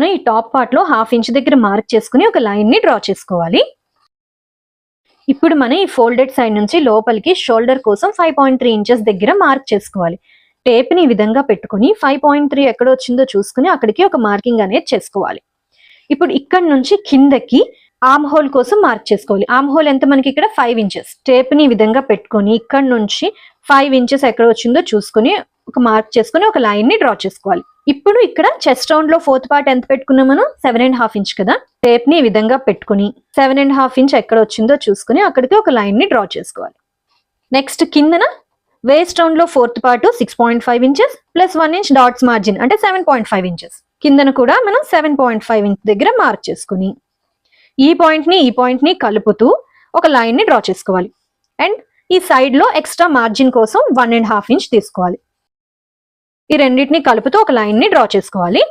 ఈ top part లో 1/2 inch దగ్గర మార్క్ చేసుకుని ఒక లైన్ ని డ్రా చేసుకోవాలి. ఇప్పుడు మనం ఈ ఫోల్డెడ్ సైడ్ నుంచి లోపలికి షోల్డర్ కోసం 5.3 ఇంచెస్ దగ్గర మార్క్ చేసుకోవాలి. టేప్ ని ఈ విధంగా పెట్టుకుని 5.3 ఎక్కడ వచ్చిందో చూసుకుని అక్కడికి ఒక మార్కింగ్ అనేది చేసుకోవాలి. ఇప్పుడు ఇక్కడ నుంచి కిందకి ఆర్మ్ హోల్ కోసం మార్క్ చేసుకోవాలి. ఆర్మ్ హోల్ ఎంత మనకి ఇక్కడ 5 ఇంచెస్. టేప్ ని ఈ విధంగా పెట్టుకొని ఇక్కడ నుంచి 5 ఇంచెస్ ఎక్కడ వచ్చిందో చూసుకుని ఒక మార్క్ చేసుకుని ఒక లైన్ ని డ్రా చేసుకోవాలి. ఇప్పుడు ఇక్కడ చెస్ట్ రౌండ్ లో 4th పార్ట్ ఎంత పెట్టుకున్నాం మనం 7.5 ఇంచ్ కదా. టేప్ ని ఈ విధంగా పెట్టుకుని 7.5 ఇంచ్ ఎక్కడ వచ్చిందో చూసుకుని అక్కడికి ఒక లైన్ ని డ్రా చేసుకోవాలి. నెక్స్ట్ కిందన వేస్ట్ రౌండ్ లో 4th part 6.5 inches plus 1 inch dots margin అంటే 7.5 ఇంచెస్. కిందన కూడా మనం 7.5 ఇంచ్ దగ్గర మార్క్ చేసుకుని ఈ పాయింట్ ని కలుపుతూ ఒక లైన్ ని డ్రా చేసుకోవాలి. అండ్ ఈ సైడ్ లో ఎక్స్ట్రా మార్జిన్ కోసం 1.5 ఇంచ్ తీసుకోవాలి. ఈ రెండింటిని కలుపుతూ ఒక లైన్ ని డ్రా చేసుకోవాలి.